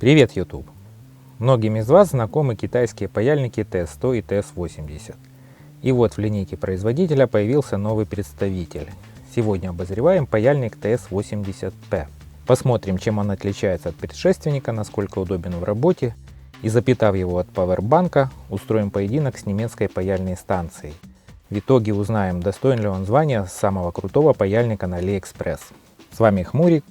Привет, YouTube! Многим из вас знакомы китайские паяльники TS100 и TS80. И вот в линейке производителя появился новый представитель. Сегодня обозреваем паяльник TS80P. Посмотрим, чем он отличается от предшественника, насколько удобен в работе, и запитав его от пауэрбанка, устроим поединок с немецкой паяльной станцией. В итоге узнаем, достоин ли он звания самого крутого паяльника на AliExpress. С вами Хмурик.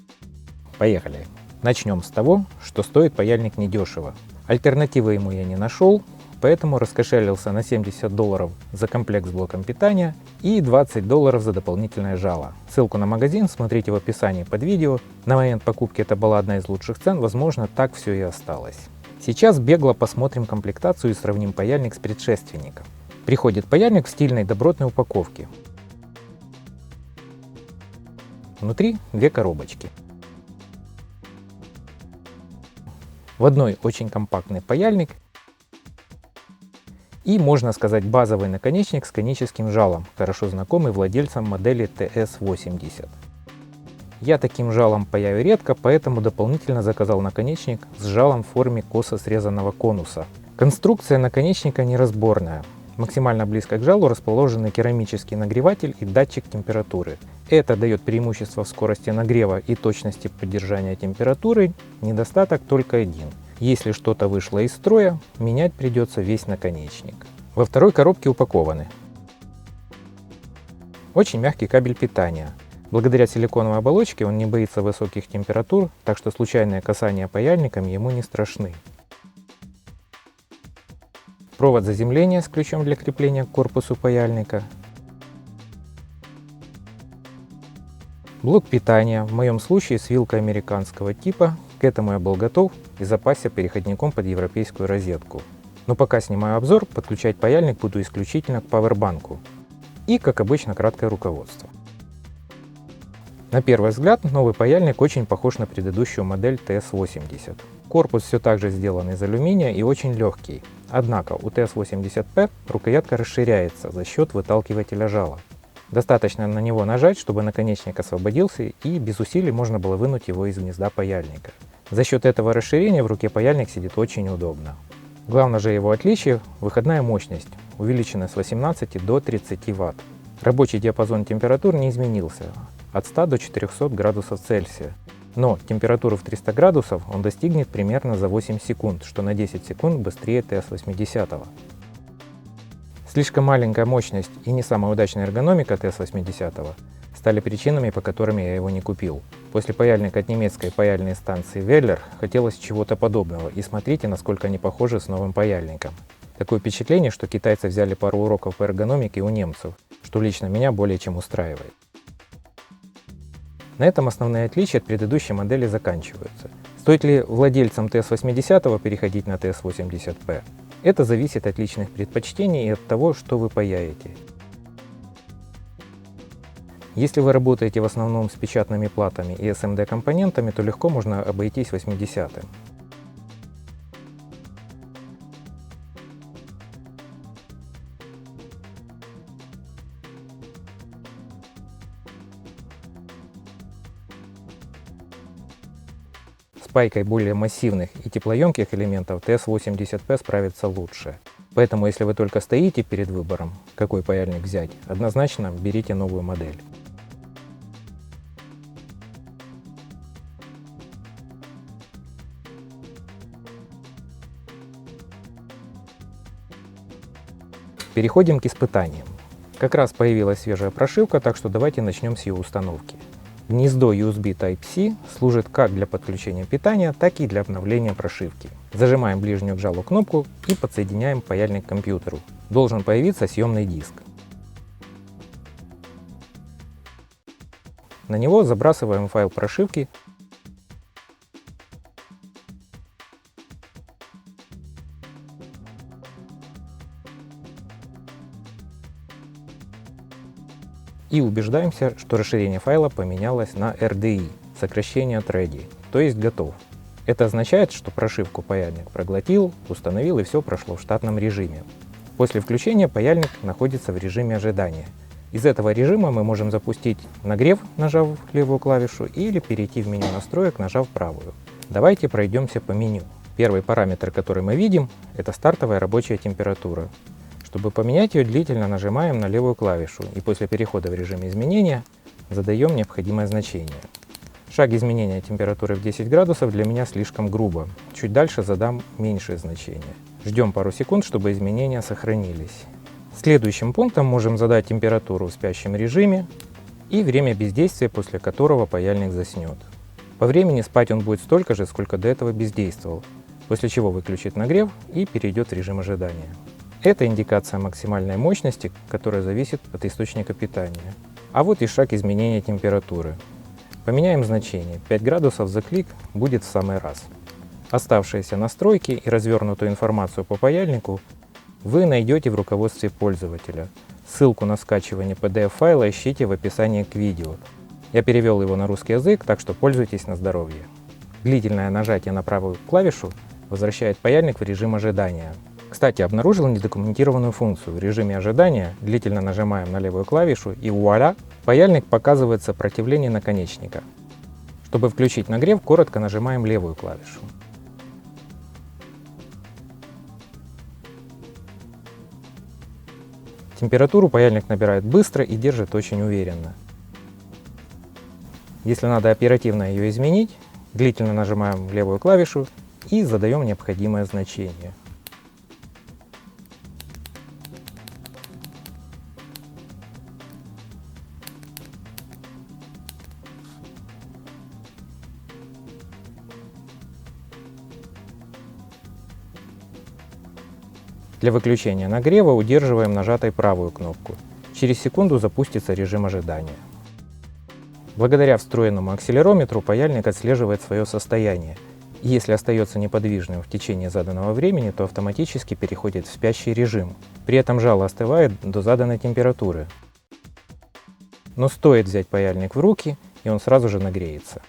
Поехали! Начнем с того, что стоит паяльник недешево. Альтернативы ему я не нашел, поэтому раскошелился на $70 за комплект с блоком питания и $20 за дополнительное жало. Ссылку на магазин смотрите в описании под видео. На момент покупки это была одна из лучших цен, возможно, так все и осталось. Сейчас бегло посмотрим комплектацию и сравним паяльник с предшественником. Приходит паяльник в стильной добротной упаковке. Внутри две коробочки. В одной очень компактный паяльник и, можно сказать, базовый наконечник с коническим жалом, хорошо знакомый владельцам модели TS80. Я таким жалом паяю редко, поэтому дополнительно заказал наконечник с жалом в форме косо срезанного конуса. Конструкция наконечника неразборная. Максимально близко к жалу расположены керамический нагреватель и датчик температуры. Это дает преимущество в скорости нагрева и точности поддержания температуры, недостаток только один. Если что-то вышло из строя, менять придется весь наконечник. Во второй коробке упакованы очень мягкий кабель питания. Благодаря силиконовой оболочке он не боится высоких температур, так что случайные касания паяльником ему не страшны. Провод заземления с ключом для крепления к корпусу паяльника. Блок питания, в моем случае с вилкой американского типа. К этому я был готов и запасся переходником под европейскую розетку. Но пока снимаю обзор, подключать паяльник буду исключительно к пауэрбанку. И, как обычно, краткое руководство. На первый взгляд, новый паяльник очень похож на предыдущую модель TS80. Корпус все так же сделан из алюминия и очень легкий. Однако у TS80P рукоятка расширяется за счет выталкивателя жала. Достаточно на него нажать, чтобы наконечник освободился, и без усилий можно было вынуть его из гнезда паяльника. За счет этого расширения в руке паяльник сидит очень удобно. Главное же его отличие – выходная мощность, увеличена с 18 до 30 Вт. Рабочий диапазон температур не изменился – от 100 до 400 градусов Цельсия. Но температуру в 300 градусов он достигнет примерно за 8 секунд, что на 10 секунд быстрее TS80. Слишком маленькая мощность и не самая удачная эргономика TS80 стали причинами, по которым я его не купил. После паяльника от немецкой паяльной станции Веллер хотелось чего-то подобного, и смотрите, насколько они похожи с новым паяльником. Такое впечатление, что китайцы взяли пару уроков по эргономике у немцев, что лично меня более чем устраивает. На этом основные отличия от предыдущей модели заканчиваются. Стоит ли владельцам TS80 переходить на TS80P? Это зависит от личных предпочтений и от того, что вы паяете. Если вы работаете в основном с печатными платами и SMD компонентами, то легко можно обойтись 80-м. С пайкой более массивных и теплоемких элементов TS80P справится лучше. Поэтому, если вы только стоите перед выбором, какой паяльник взять, однозначно берите новую модель. Переходим к испытаниям. Как раз появилась свежая прошивка, так что давайте начнем с ее установки. Гнездо USB Type-C служит как для подключения питания, так и для обновления прошивки. Зажимаем ближнюю к жалу кнопку и подсоединяем паяльник к компьютеру. Должен появиться съемный диск. На него забрасываем файл прошивки. И убеждаемся, что расширение файла поменялось на RDI, сокращение от Ready, то есть готов. Это означает, что прошивку паяльник проглотил, установил и все прошло в штатном режиме. После включения паяльник находится в режиме ожидания. Из этого режима мы можем запустить нагрев, нажав левую клавишу, или перейти в меню настроек, нажав правую. Давайте пройдемся по меню. Первый параметр, который мы видим, это стартовая рабочая температура. Чтобы поменять ее, длительно нажимаем на левую клавишу и после перехода в режим изменения задаем необходимое значение. Шаг изменения температуры в 10 градусов для меня слишком грубо. Чуть дальше задам меньшее значение. Ждем пару секунд, чтобы изменения сохранились. Следующим пунктом можем задать температуру в спящем режиме и время бездействия, после которого паяльник заснет. По времени спать он будет столько же, сколько до этого бездействовал, после чего выключит нагрев и перейдет в режим ожидания. Это индикация максимальной мощности, которая зависит от источника питания. А вот и шаг изменения температуры. Поменяем значение. 5 градусов за клик будет в самый раз. Оставшиеся настройки и развернутую информацию по паяльнику вы найдете в руководстве пользователя. Ссылку на скачивание PDF-файла ищите в описании к видео. Я перевел его на русский язык, так что пользуйтесь на здоровье. Длительное нажатие на правую клавишу возвращает паяльник в режим ожидания. Кстати, обнаружил недокументированную функцию. В режиме ожидания длительно нажимаем на левую клавишу и вуаля, паяльник показывает сопротивление наконечника. Чтобы включить нагрев, коротко нажимаем левую клавишу. Температуру паяльник набирает быстро и держит очень уверенно. Если надо оперативно ее изменить, длительно нажимаем левую клавишу и задаем необходимое значение. Для выключения нагрева удерживаем нажатой правую кнопку. Через секунду запустится режим ожидания. Благодаря встроенному акселерометру паяльник отслеживает свое состояние. И если остается неподвижным в течение заданного времени, то автоматически переходит в спящий режим. При этом жало остывает до заданной температуры. Но стоит взять паяльник в руки, и он сразу же нагреется.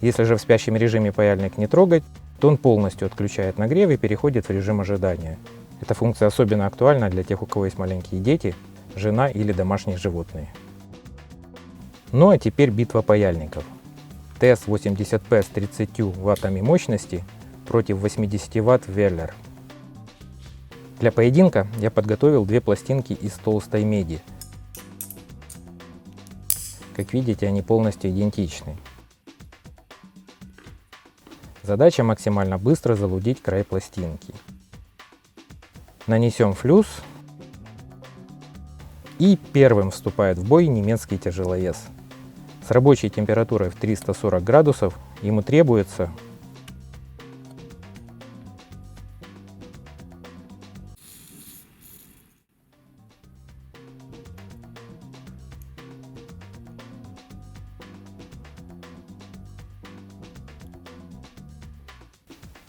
Если же в спящем режиме паяльник не трогать, то он полностью отключает нагрев и переходит в режим ожидания. Эта функция особенно актуальна для тех, у кого есть маленькие дети, жена или домашние животные. Ну а теперь битва паяльников. TS-80P с 30 ваттами мощности против 80 ватт Веллер. Для поединка я подготовил две пластинки из толстой меди. Как видите, они полностью идентичны. Задача максимально быстро залудить край пластинки. Нанесем флюс. И первым вступает в бой немецкий тяжеловес. С рабочей температурой в 340 градусов ему требуется –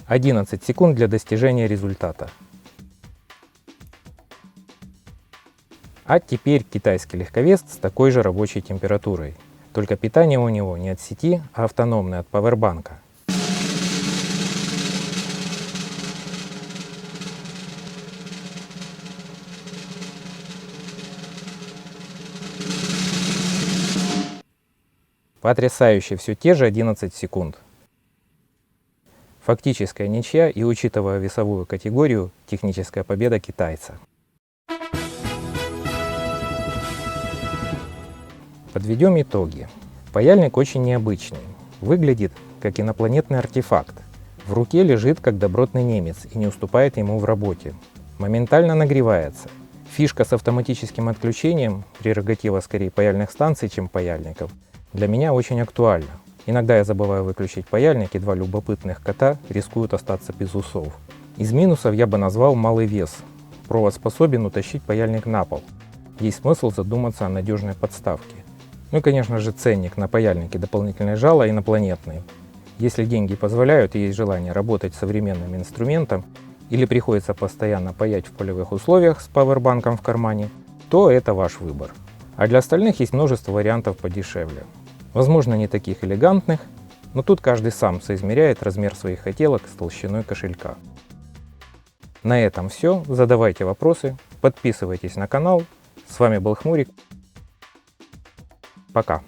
11 секунд для достижения результата. А теперь китайский легковес с такой же рабочей температурой. Только питание у него не от сети, а автономное от павербанка. Потрясающе, все те же 11 секунд. Фактическая ничья и, учитывая весовую категорию, техническая победа китайца. Подведем итоги. Паяльник очень необычный. Выглядит как инопланетный артефакт. В руке лежит как добротный немец и не уступает ему в работе. Моментально нагревается. Фишка с автоматическим отключением, прерогатива скорее паяльных станций, чем паяльников, для меня очень актуальна. Иногда я забываю выключить паяльник, и два любопытных кота рискуют остаться без усов. Из минусов я бы назвал малый вес. Провод способен утащить паяльник на пол. Есть смысл задуматься о надежной подставке. Ну и, конечно же, ценник на паяльнике дополнительное жало инопланетный. Если деньги позволяют и есть желание работать с современным инструментом, или приходится постоянно паять в полевых условиях с павербанком в кармане, то это ваш выбор. А для остальных есть множество вариантов подешевле. Возможно, не таких элегантных, но тут каждый сам соизмеряет размер своих хотелок с толщиной кошелька. На этом все. Задавайте вопросы, подписывайтесь на канал. С вами был Хмурик. Пока!